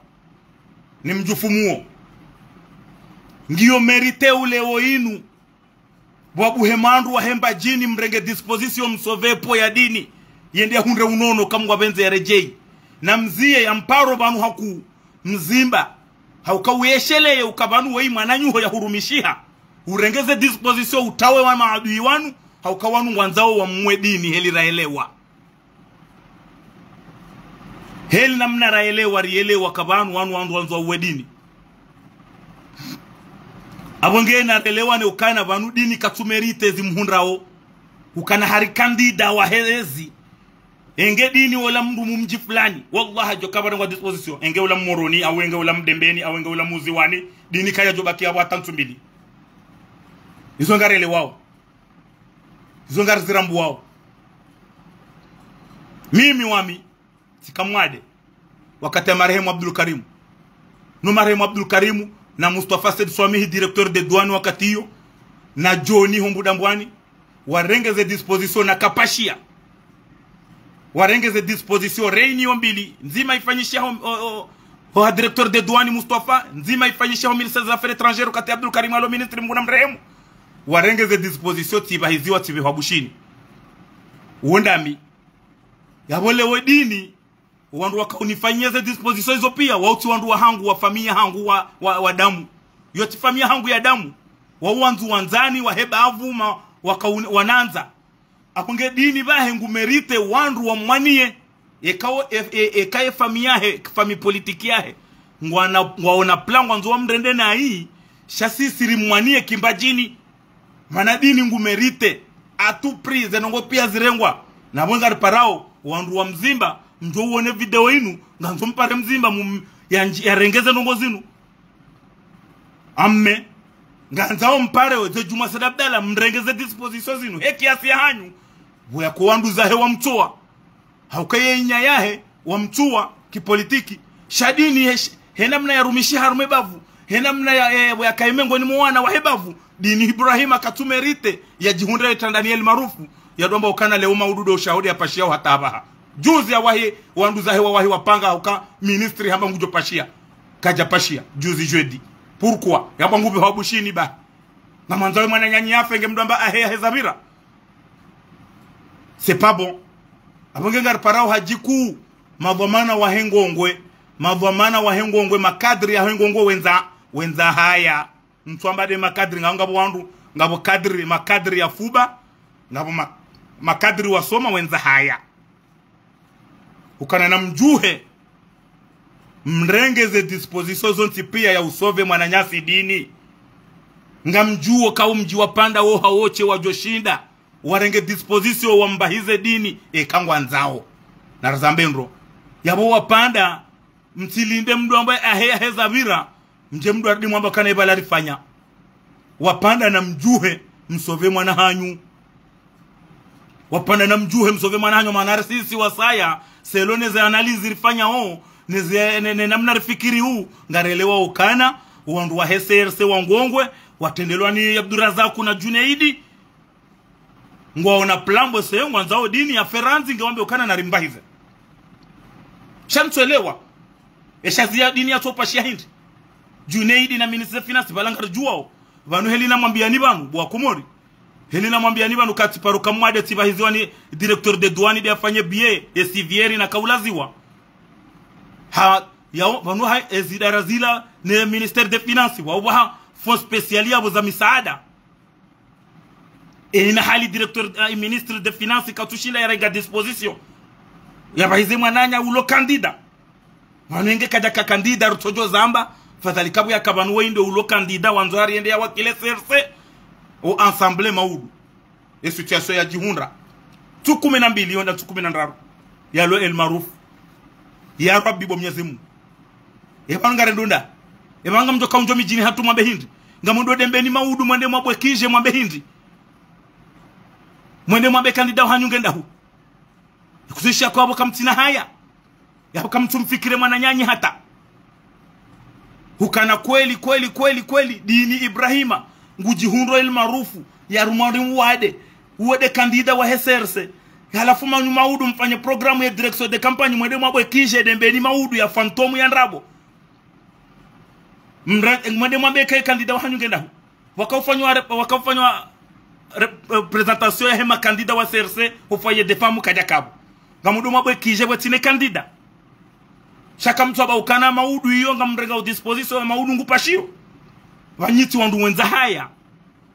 ni mjufumuo ngiyo merite ule oinu wabu hemandu wa hemba jini mrenge disposition msovepo ya dini yende ya hunre unono kamwa benze ya rejei na mzie ya mparo banu haku Mzimba haukaweshele ukabanu wei mananyuho ya hurumishiha urengeze disposition utawe wa maadui wanu haukawanu wanzao wa mwedini heli raelewa heli namna raelewa rielewa kabanu wanu wanzao uwedini abonge na raelewa ne ukana banu dini katumerite zimhundrao ukana harikandida wa helezi enge dini wala mdu mumji fulani wallahi jo kabana wa disposition enge wala moroni au enge wala mdembeni au enge wala muziwani dini kaya jo bakia wa tantu mbili izo ngarele wao izo ngar zirambu wao mimi wami sikamwade wakati marehemu Abdul Karim no marehemu Abdul Karim na Mustafa Said Swamihi directeur de douane wakati hiyo na Johnny Hombudambwani warengeze disposition na kapashia warengeze disposition reunion mbili nzima ifanyishia ho directeur de douane Mustafa nzima ifanyishia ho ministre des affaires étrangères kati Abdul Karim alo ministre mnguna mrehemu warengeze disposition tibahiziwa tibihabushini uondami yabole wedini wandu wakaunifanyeze disposition hizo pia wauti wandu wa hangu wa familia hangu wa damu yoti familia hangu ya damu wa wanzu wanzani wa hebavu wananza apunge dini bahe ngumerite wandu wa mwanie ekaye familia he fami politiki yahe ngwaona plan wanzu wa mrende na hii shasi siri mwanie kimbajini mana dini ngumerite atu prise nongo pia zirengwa na bonga parao wandu wa Mzimba njo uone video inu nganzo mpare Mzimba ya rengeze nongo zinu amme nganzao mpare weze Juma Said Abdalla mrengeze disposition zinu heki asi ya hanyu buya kuwanduza hewa mchua haukaye inya yahe wa mchua kipolitiki shadini henamna ya rumishi harume bavu henamna ya kaimengo ni mwana wa hebavu dini Ibrahim akatumerite ya jihundre Daniel marufu ya domba ukana leo maududo ushahudi ya pashia hata abaha juzi ya wahi wanduza hewa wahi wapanga hauka ministry hamba ngujo pashia kaja pashia juzi jeudi pourquoi yaba ngubi habushini ba na manzawe mwana nyanyi yafe nge mdomba ahe zabira c'est pas bon abonge ngar parao hajiku madhamana wa hengongwe makadri ya hengongwe wenza haya mtuamba de makadri ngabo wandu ngabo kadri makadri ya fuba ngabo makadri wasoma wenza haya ukana na mjuhe mrengeze disposition zonti pia ya usove mwananyasi dini ngamjuo ka umji wapanda wo hawoche wajoshinda warenge disposition wambahize dini kangwa nzao na razambendro yabo wapanda mtilinde mdu ambaye aheya hezavira mje mdu aridi mwamba kana ibala rifanya wapanda na mjuhe msove mwana hanyu wapanda na mjuhe msove mwana hanyu manara sisi wasaya selone za analizi rifanya namna rifikiri ngarelewa ukana wandu wa HCRC wangongwe watendelwa ni Abdurazaku na Junaidi ngwaona plambo seo mwanzao dini ya Feranzi ngewambe ukana na rimbahize shamtuelewa eshazia dini ya topa shahindi Junaidi na Minister Finance balanga juwao vanu helina mwambiani banu bwa komori helina mwambiani banu katiparuka mwade tibahiziwa ni directeur de douane de afanye BA esivieri na kaulaziwa ha yao vanu ha ezidara zila ne Minister de Finance wa fond spécial ya za misaada ina hali directeur ministre de Finance katushinda ya disposition ya bahize mwananya ulo kandida wanenge kaja ka kandida rutojo zamba fadhali kabu ya kabanu wende ulo kandida wanzari ende ya wakile CRC au ensemble maudu e situation ya jihundra tu 12 yonda tu 13 ya lo el maruf ya rabbi bo mnyezimu e bangare ndunda e banga mjoka unjo mijini hatu mwambe hindi ngamundo dembeni maudu mwende mwabwe kije mwambe hindi mwende mwambe kandida hanyunge ndahu kuzisha kwa boka mtina haya ya boka mtumfikire mwananyanyi hata hukana kweli dini Ibrahima ngujihundo el marufu ya rumari uwede kandida wa HCRC halafu manyu maudu mfanye programu ya direction de campagne mwende mwabwe kije dembeni maudu ya fantomu ya ndrabo mwende mwambe kai kandida wa hanyunge ndahu wakafanywa presentation ya hema kandida wa CRC ufaye defamu kajakabu ngamudu mwabwe kije wetine kandida shaka mtu abaukana maudu hiyo ngamrenga disposition ya maudu ngupashio wanyiti wandu wenza haya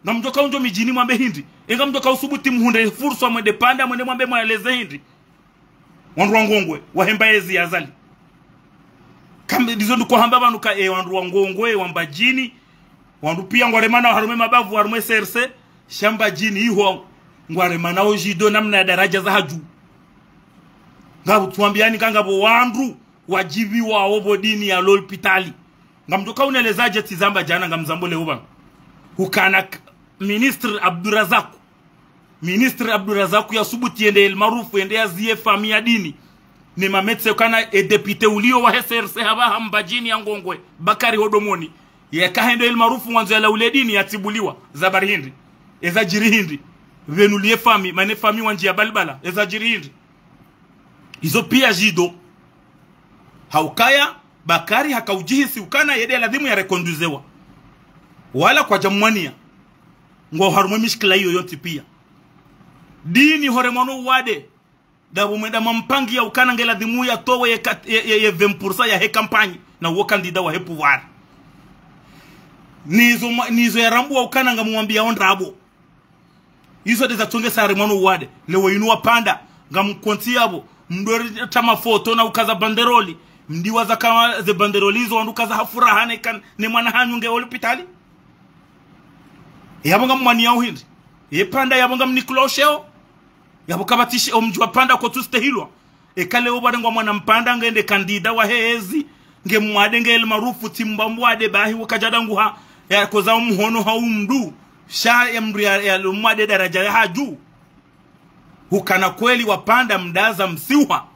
ngamjoka unjo mijini mwambe hindi ngamjoka usubuti mhunde fursa mwende panda mwende mwambe mweleze hindi wandu wangongwe wahemba ezi azali kambe dizo nduko hamba banuka wandu wangongwe wambajini wandu pia ngwaremana harume mabavu harume CRC shamba jini hiho ngwaremana ojido namna ya daraja za haju ngabu tuambiani kangabo wandu wajibi wa obo dini ya lolpitali ngamjoka unelezaje tizamba jana ngamzambole uba hukana ministre Abdurazaku ya subuti ende el marufu ende ya zie famia dini ni mametse kana depute ulio wa HCRC haba hambajini ya ngongwe Bakari Hodomoni ya kahendo el marufu mwanzo ya laule dini ya tibuliwa zabari hindi eza jiri hindi venulie fami mane fami wanji ya balbala eza jiri hindi hizo pia jido haukaya Bakari hakaujihisi ukana yede lazima ya rekonduzewa wala kwa jamwania ngo harumo mishkila hiyo yote pia dini hore mwana wade dabu mwenda mampangi ya ukana ngela dhimu ya towe ye 20% ya he kampani na uo kandida wa he pouvoir nizo ya rambu wa ukana ngamwambia ondrabo hizo deza tonge sare mwana wade lewe inua panda ngamkontiabo mdori tama foto na ukaza banderoli mdiwa za kama ze banderolizo wandukaza hafuraha ne mwana hanyunge hospitali yabonga mwani yao hindi yepanda yabonga mniklosheo yaboka batishe omjwa panda ko tustehilwa kale obare ngwa mwana mpanda ngende kandida wa hezi nge mwade ngel marufu timbambwade bahi wakajadangu ha ya koza umhono ha umdu sha emru ya mwade daraja ya haju hukana kweli wapanda mdaza msiwa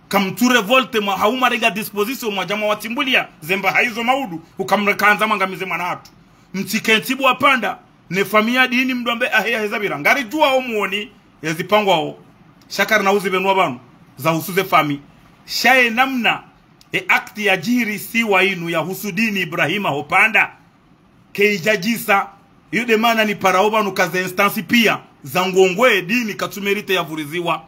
kamtu revolte mwa hauma rega disposition mwa jama watimbulia zemba haizo maudu ukamrekanza mangamize manatu mtikentibu wapanda ne famia dini mdombe ahia hezabira ngari jua omuoni yazipangwa o shakar na uzi benwa banu za usuze fami shaye namna akti ya jiri siwa inu ya husudini Ibrahima hopanda keijajisa yude mana ni paraoba nukaze instansi pia za ngongwe dini katumerite ya vuriziwa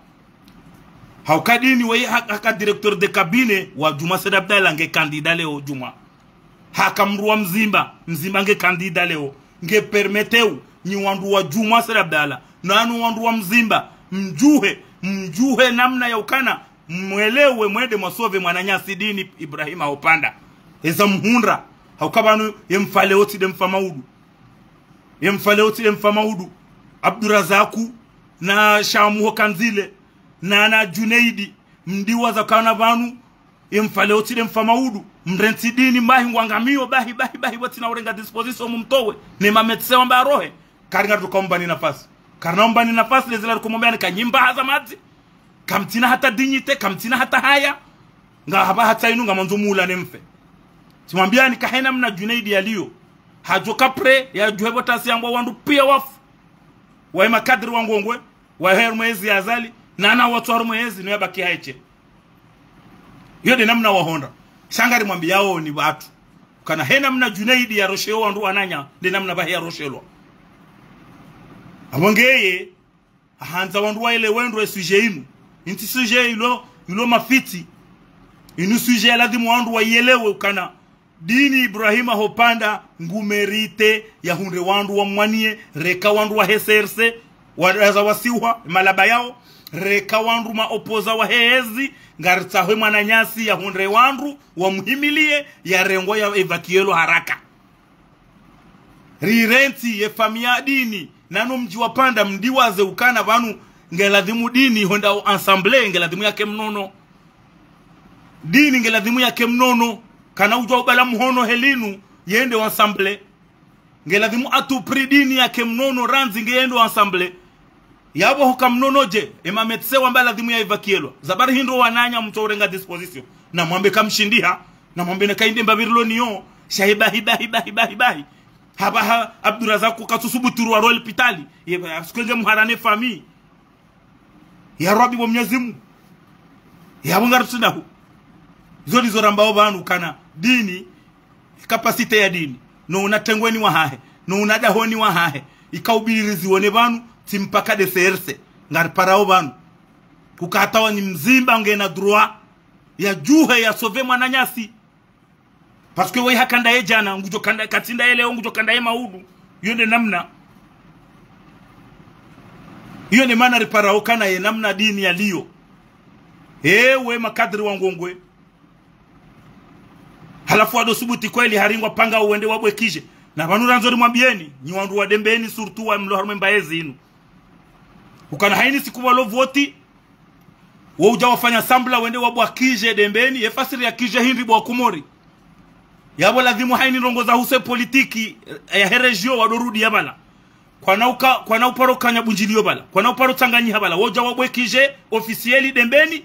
hauka dini wa haka directeur de cabine wa Juma Said Abdallah nge kandida leo Juma hakamruwa mzimba nge kandida leo nge permeteu ni wandu wa Juma Sera Abdalla nanu wandu wa mzimba mjuhe namna ya ukana mwelewe mwede mwasove mwananyasi dini Ibrahima Hopanda eza mhundra haukabanu yemfaleoti demfamaudu Abdurazaku na Shamu Kanzile na Junaidi mdiwa za kana vanu yemfaleoti demfamaudu mrenti dini mbahi ngwangamio bahi watina urenga disposition mumtowe ni mametsewa mba rohe karinga tukaomba ni nafasi karnaomba ni nafasi lezela kumwambia ni kanyimba hazamati kamtina hata dignite kamtina hata haya nga haba hata inu nga manzumula nemfe simwambia ni kahena mna Junaidi yaliyo hajoka pre ya juhebo tasi yangu wandu pia wafu wa makadri wangongwe wa hermezi azali na ana watu hermezi no yabaki haiche yode namna wahonda shangari mwambia yao ni watu kana hena mna Junaidi ya rosheo wandu wananya de namna bahi ya roshelwa abongeye ahanza wandu wa ile wendo suje inu inti suje ilo mafiti inu suje lazima wandu waielewe kana dini Ibrahima Hopanda ngumerite ya hunde wandu wa mwanie reka wandu wa heserse wadaza wasiwa malaba yao reka wandu maopoza wa hezi ngaritawe mwananyasi ya hunde wandu wa muhimilie ya rengo ya evakielo haraka rirenti ye famia dini nanu mji wa Panda mdiwaze ukana vanu ngeladhimu dini honda ensemble ngeladhimu yake mnono dini ngeladhimu yake mnono kana ujwa ubala muhono helinu yende ensemble ngeladhimu atupri dini yake mnono ranzi ngeyendo ensemble yabo hoka mnono je emametse wamba ladhimu ya evakielo zabari hindo wananya mtorenga disposition na mwambe kamshindiha na mwambe nakainde mbabirilo niyo shahibahi haba Abdurazaku katusubuturu wa role pitali sikwenje muharane fami ya Rabbi wa Mwenyezi Mungu ya bungarutunahu zodi zorambao banu kana dini kapasite ya dini no unatengweni wa hahe no unadahoni wa hahe ikaubirizi wone banu timpaka de serse ngar parao banu kukatawa ni mzimba ngena droit ya juhe ya sove mwananyasi parce que we hakanda ejana ngujo kanda katinda ele ngujo kanda ye maudu yonde namna yone mana ripara okana ye namna dini yaliyo we makadri wangongwe halafu ado subuti kweli haringwa panga uende wabwe kije na banura nzori mwambieni ni wandu wa dembeni surtu wa mlo harumwe mbaezi inu ukana haini sikuwa lo voti wo uja wafanya sambla wende wabwa kije dembeni yefasiri ya kije hindi bwa kumori yabo lazimu haini rongoza huse politiki ya herejio wadorudi yabala kwa na uparo kanya bunjilio bala kwa na uparo tanganyi habala woja wabwe kije ofisieli dembeni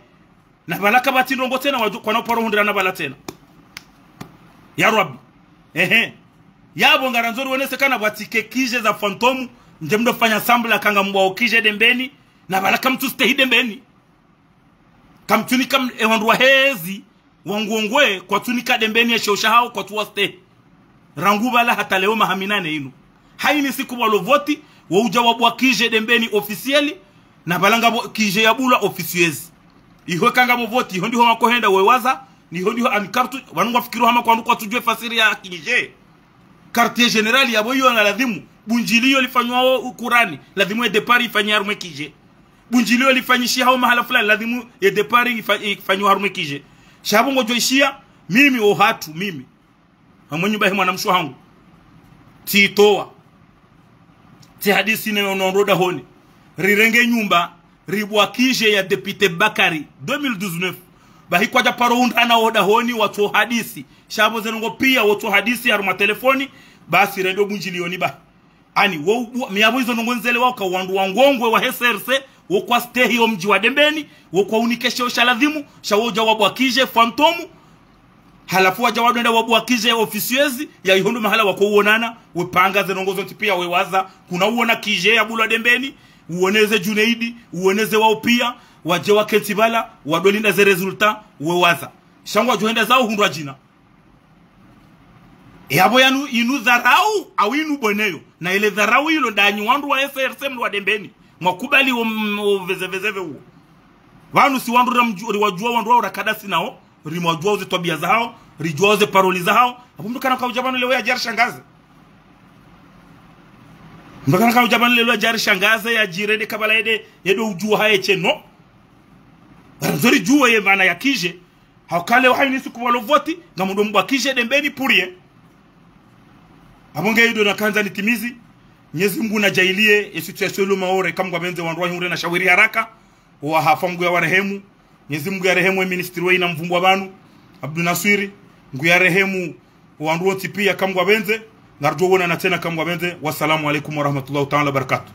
na balaka bati rongo tena kwa na uparo hundira na bala tena ya Rabbi yabo ngaranzori wonese kana batike kije za fantomu njemdo fanya sambla kanga mbwa kije dembeni na balaka mtu stehi dembeni kamtunika ewandu wa hezi wangongwe kwa tunika dembeni ya shosha hao kwa tuwaste rangubala hata leo mahaminane inu haini siku walovoti wauja wabwa kije dembeni ofisieli na balanga kije yabula ofisiezi iho kanga voti iho ndiho wakohenda wewaza niho ndiho ankartu wanunga fikiru hama kwa tujue fasiri ya kije quartier general yabo hiyo na ladhimu bunjilio lifanywa ukurani ladhimu ya depari ifanywa harume kije bunjilio lifanyishia hao mahala fulani ladhimu ya depari ifanywa harume kije shabongo joishia mimi ohatu mimi hamwenyu bahi mwanamsho hangu titoa ti hadisi ne onoroda honi rirenge nyumba ribwa kije ya depute Bakari 2019 bahi kwa japaro undana oda honi watu hadisi shabo zenongo pia watu hadisi ya ruma telefoni basi redo bunjilioni ba ani wo miabo hizo nongonzele waka wandu wangongwe wa SRC wo kwa stehi o mji wa dembeni wo kwa unikeshe oshaladhimu shawoja wabwa kije fantomu halafu waja wadenda wabwa kije ofisiezi ya ihondo mahala wako uonana wepanga zenongozo tipia wewaza kuna uona kije ya bula dembeni uoneze Junaidi uoneze wao pia waje waketibala wadolinda ze resulta wewaza shangwa joenda zao hundwa jina yabo yanu inu dharau au inu boneyo na ile dharau hilo ndanyi wandu wa SRC mwa dembeni mwakubali vezeve huo wanu si wandu wajua wandu wa urakadasi nao rimwajua uzi tobia zao rijoze paroli za hao abumdukana ka ujabani leo ya jar shangaze mbakana ka ujabani leo ya jar shangaze ya jirede kabala yedo ujua haye cheno zori jua ye mana yakije hakale wa haini siku walovoti ngamundo mbakije dembeni purie abonge yido na kanza nitimizi Nyezi Mungu na jailie situation lo maore kamgwa benze wanrwa hunde na shawiri haraka wa hafangu ya warehemu Nyezi Mungu ya rehemu ministry we na mvumbwa banu Abdul Nasiri ngu ya rehemu wanrwa tipia kamgwa benze narjo wona na tena kamgwa benze wassalamu alaikum warahmatullahi ta'ala barakatuh.